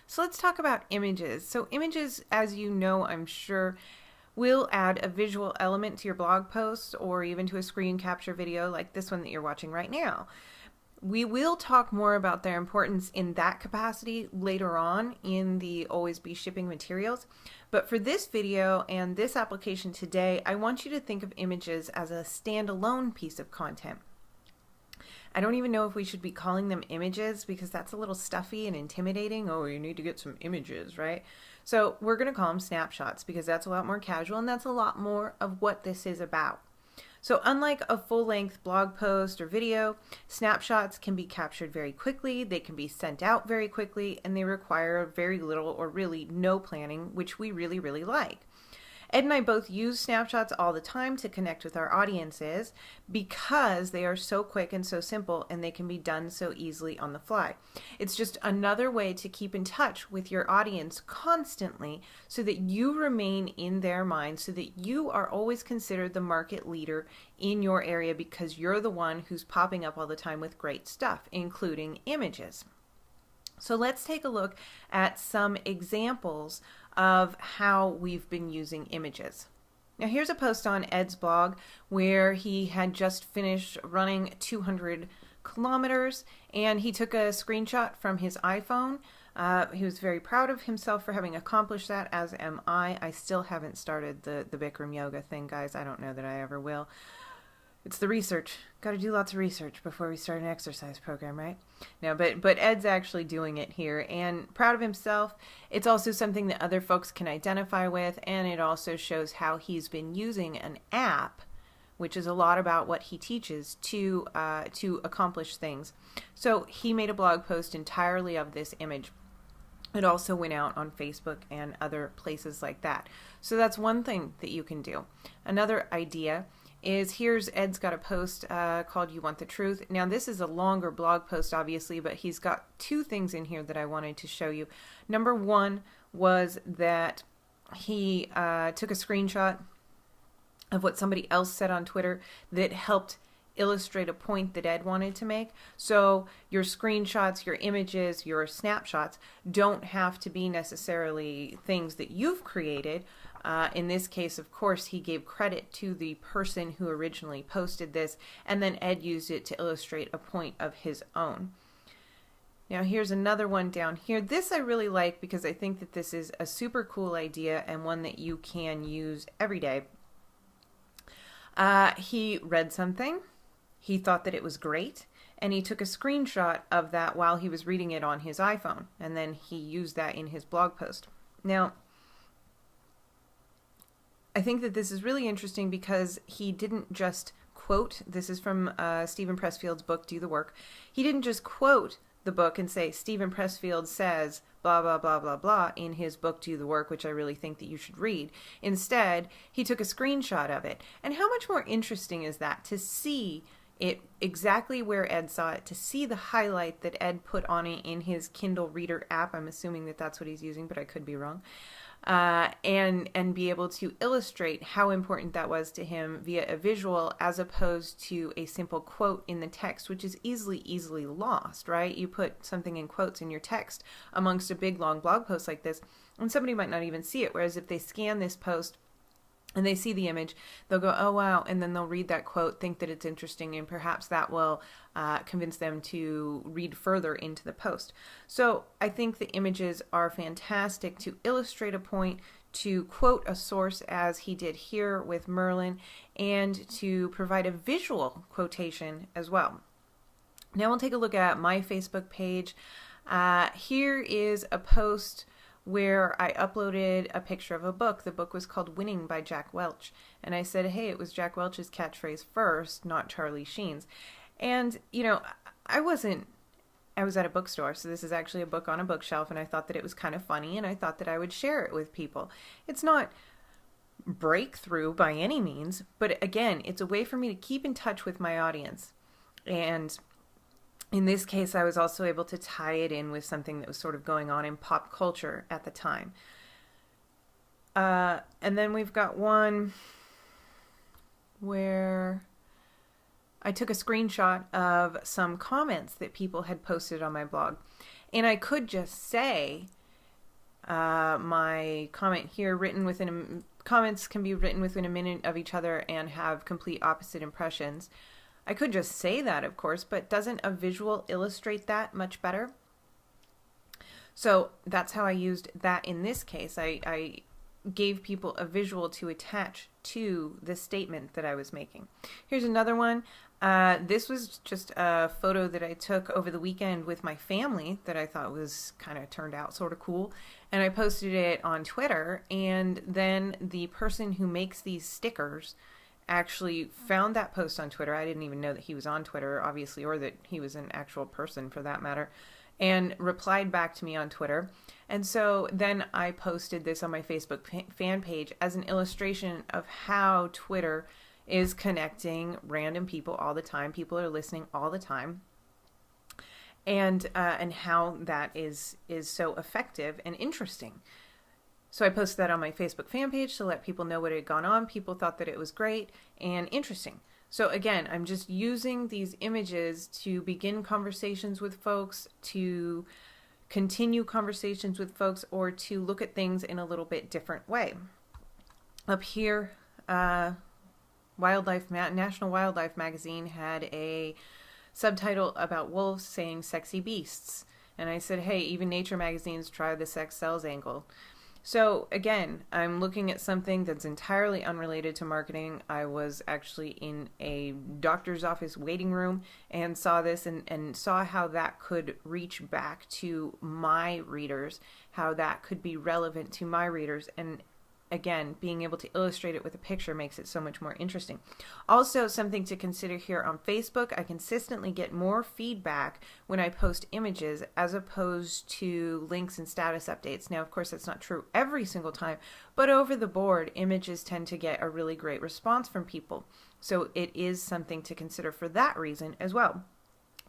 So let's talk about images. So images, as you know, I'm sure, will add a visual element to your blog posts or even to a screen capture video like this one that you're watching right now. We will talk more about their importance in that capacity later on in the Always Be Shipping materials. But for this video and this application today, I want you to think of images as a standalone piece of content. I don't even know if we should be calling them images because that's a little stuffy and intimidating. Oh, you need to get some images, right? So we're going to call them snapshots because that's a lot more casual and that's a lot more of what this is about. So unlike a full-length blog post or video, snapshots can be captured very quickly, they can be sent out very quickly, and they require very little or really no planning, which we really like. Ed and I both use snapshots all the time to connect with our audiences because they are so quick and so simple and they can be done so easily on the fly. It's just another way to keep in touch with your audience constantly so that you remain in their mind, so that you are always considered the market leader in your area because you're the one who's popping up all the time with great stuff, including images. So let's take a look at some examples of how we've been using images. Now here's a post on Ed's blog where he had just finished running 200 kilometers and he took a screenshot from his iPhone. He was very proud of himself for having accomplished that, as am I. I still haven't started the Bikram yoga thing, guys. I don't know that I ever will. It's the research. Got to do lots of research before we start an exercise program, right? No, but Ed's actually doing it here and proud of himself. It's also something that other folks can identify with, and it also shows how he's been using an app, which is a lot about what he teaches, to accomplish things. So he made a blog post entirely of this image. It also went out on Facebook and other places like that. So that's one thing that you can do. Another idea is here's Ed's got a post called You Want the Truth. Now this is a longer blog post obviously, but he's got two things in here that I wanted to show you. Number one was that he took a screenshot of what somebody else said on Twitter that helped illustrate a point that Ed wanted to make. So your screenshots, your images, your snapshots don't have to be necessarily things that you've created. In this case, of course, he gave credit to the person who originally posted this, and then Ed used it to illustrate a point of his own. Now here's another one down here. This I really like because I think that this is a super cool idea and one that you can use every day. He read something. He thought that it was great, and he took a screenshot of that while he was reading it on his iPhone, and then he used that in his blog post. Now, I think that this is really interesting because he didn't just quote, this is from Stephen Pressfield's book, Do the Work. He didn't just quote the book and say, Stephen Pressfield says, blah, blah, blah, blah, blah, in his book, Do the Work, which I really think that you should read. Instead, he took a screenshot of it. And how much more interesting is that to see it exactly where Ed saw it, to see the highlight that Ed put on it in his Kindle Reader app. I'm assuming that that's what he's using, but I could be wrong. And be able to illustrate how important that was to him via a visual as opposed to a simple quote in the text, which is easily lost, right? You put something in quotes in your text amongst a big long blog post like this, and somebody might not even see it, whereas if they scan this post and they see the image, they'll go, oh wow, and then they'll read that quote, think that it's interesting, and perhaps that will convince them to read further into the post. So I think the images are fantastic to illustrate a point, to quote a source as he did here with Merlin, and to provide a visual quotation as well. Now we'll take a look at my Facebook page. Here is a post where I uploaded a picture of a book. The book was called Winning by Jack Welch. And I said, hey, it was Jack Welch's catchphrase first, not Charlie Sheen's. And, you know, I was at a bookstore, so this is actually a book on a bookshelf, and I thought that it was kind of funny, and I thought that I would share it with people. It's not breakthrough by any means, but again, it's a way for me to keep in touch with my audience. And in this case, I was also able to tie it in with something that was sort of going on in pop culture at the time. And then we've got one where I took a screenshot of some comments that people had posted on my blog. And I could just say, My comment here comments can be written within a minute of each other and have complete opposite impressions. I could just say that, of course, but doesn't a visual illustrate that much better? So that's how I used that in this case. I gave people a visual to attach to the statement that I was making. Here's another one. This was just a photo that I took over the weekend with my family that I thought was kind of turned out sort of cool. And I posted it on Twitter, and then the person who makes these stickers actually found that post on Twitter. I didn't even know that he was on Twitter, obviously, or that he was an actual person for that matter, and replied back to me on Twitter. And so then I posted this on my Facebook fan page as an illustration of how Twitter is connecting random people all the time. People are listening all the time. And how that is so effective and interesting. So I posted that on my Facebook fan page to let people know what had gone on. People thought that it was great and interesting. So again, I'm just using these images to begin conversations with folks, to continue conversations with folks, or to look at things in a little bit different way. Up here, National Wildlife Magazine had a subtitle about wolves saying sexy beasts. And I said, hey, even Nature magazines try the sex sells angle. So again, I'm looking at something that's entirely unrelated to marketing. I was actually in a doctor's office waiting room and saw this and saw how that could reach back to my readers, how that could be relevant to my readers. And again, being able to illustrate it with a picture makes it so much more interesting. Also, something to consider here on Facebook, I consistently get more feedback when I post images as opposed to links and status updates. Now, of course, that's not true every single time, but over the board, images tend to get a really great response from people. So it is something to consider for that reason as well.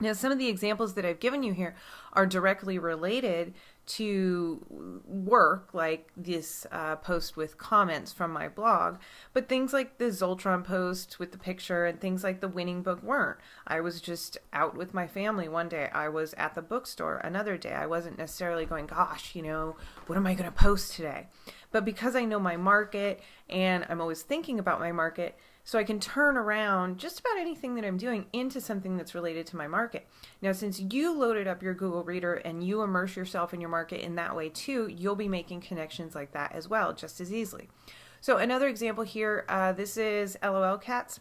Now, some of the examples that I've given you here are directly related to work, like this post with comments from my blog, but things like the Zoltron post with the picture and things like the winning book weren't. I was just out with my family one day. I was at the bookstore another day. I wasn't necessarily going, gosh, what am I going to post today? But because I know my market and I'm always thinking about my market, so I can turn around just about anything that I'm doing into something that's related to my market. Now, since you loaded up your Google Reader and you immerse yourself in your market in that way too, you'll be making connections like that as well, just as easily. So another example here, this is LOL Cats.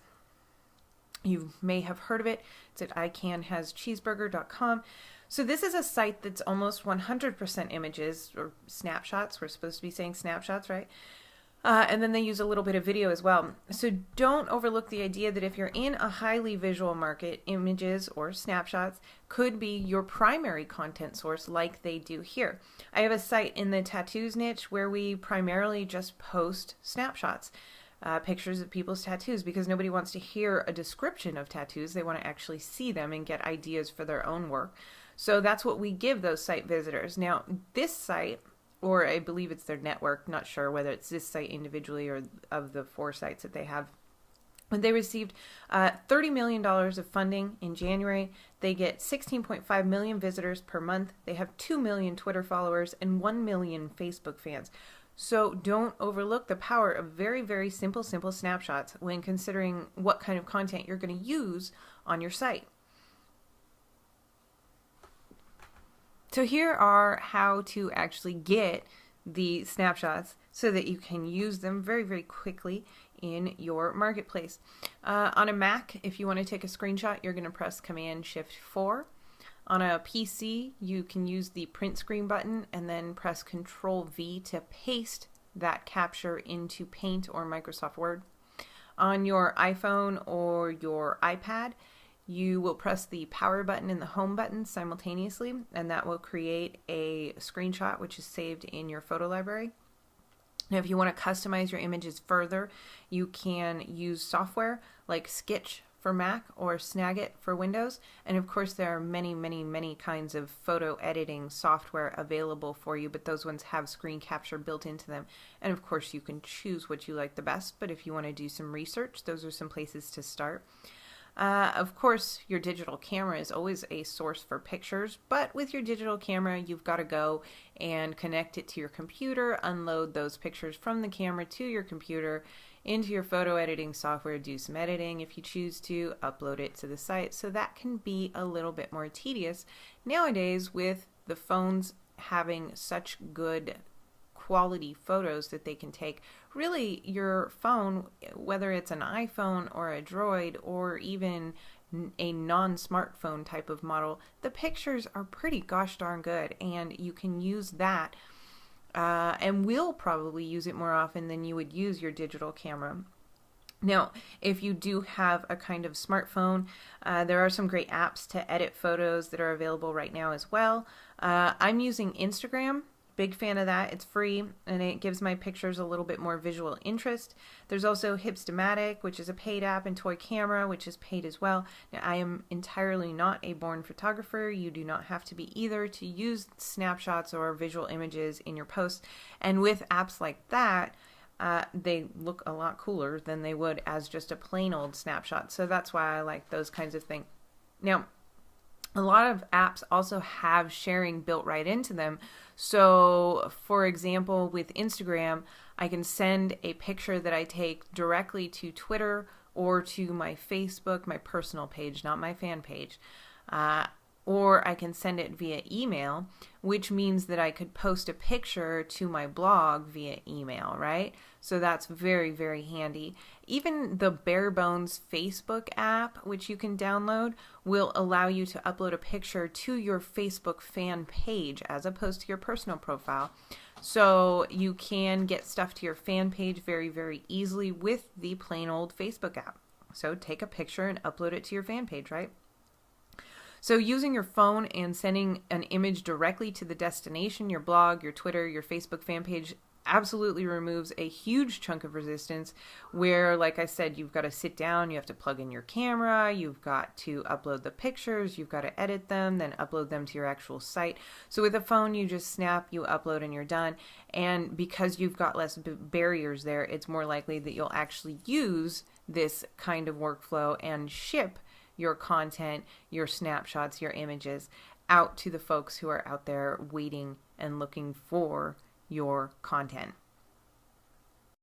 You may have heard of it. It's at icanhascheeseburger.com. So this is a site that's almost 100% images or snapshots. We're supposed to be saying snapshots, right? And then they use a little bit of video as well. So don't overlook the idea that if you're in a highly visual market, images or snapshots could be your primary content source like they do here. I have a site in the tattoos niche where we primarily just post snapshots, pictures of people's tattoos, because nobody wants to hear a description of tattoos. They want to actually see them and get ideas for their own work. So that's what we give those site visitors. Now, this site, or I believe it's their network, not sure whether it's this site individually or of the 4 sites that they have. But they received $30 million of funding in January. They get 16.5 million visitors per month. They have 2 million Twitter followers and 1 million Facebook fans. So don't overlook the power of very, very simple snapshots when considering what kind of content you're going to use on your site. So here are how to actually get the snapshots so that you can use them very, very quickly in your marketplace. On a Mac, if you want to take a screenshot, you're going to press Command-Shift-4. On a PC, you can use the print screen button and then press Control-V to paste that capture into Paint or Microsoft Word. On your iPhone or your iPad, you will press the power button and the home button simultaneously, and that will create a screenshot which is saved in your photo library. Now, if you want to customize your images further, you can use software like Sketch for Mac or Snagit for Windows. And of course, there are many, many, many kinds of photo editing software available for you, but those ones have screen capture built into them. And of course, you can choose what you like the best, but if you want to do some research, those are some places to start. Of course, your digital camera is always a source for pictures, but with your digital camera, you've got to go and connect it to your computer, unload those pictures from the camera to your computer, into your photo editing software, do some editing if you choose to, upload it to the site. So that can be a little bit more tedious. Nowadays, with the phones having such good quality photos that they can take, really your phone, whether it's an iPhone or a Droid or even a non-smartphone type of model, the pictures are pretty gosh darn good, and you can use that and will probably use it more often than you would use your digital camera. Now, if you do have a kind of smartphone, there are some great apps to edit photos that are available right now as well. I'm using Instagram. Big fan of that. It's free and it gives my pictures a little bit more visual interest. There's also Hipstamatic, which is a paid app, and Toy Camera, which is paid as well. Now, I am entirely not a born photographer. You do not have to be either to use snapshots or visual images in your posts. And with apps like that, they look a lot cooler than they would as just a plain old snapshot. So that's why I like those kinds of things. Now, a lot of apps also have sharing built right into them. So, for example, with Instagram, I can send a picture that I take directly to Twitter or to my Facebook, my personal page, not my fan page. Or I can send it via email, which means that I could post a picture to my blog via email, right? So that's very, very handy. Even the bare bones Facebook app, which you can download, will allow you to upload a picture to your Facebook fan page as opposed to your personal profile. So you can get stuff to your fan page very, very easily with the plain old Facebook app. So take a picture and upload it to your fan page, right? So using your phone and sending an image directly to the destination, your blog, your Twitter, your Facebook fan page, absolutely removes a huge chunk of resistance where, like I said, you've got to sit down, you have to plug in your camera, you've got to upload the pictures, you've got to edit them, then upload them to your actual site. So with a phone, you just snap, you upload, and you're done. And because you've got less barriers there, it's more likely that you'll actually use this kind of workflow and ship your content, your snapshots, your images out to the folks who are out there waiting and looking for your content.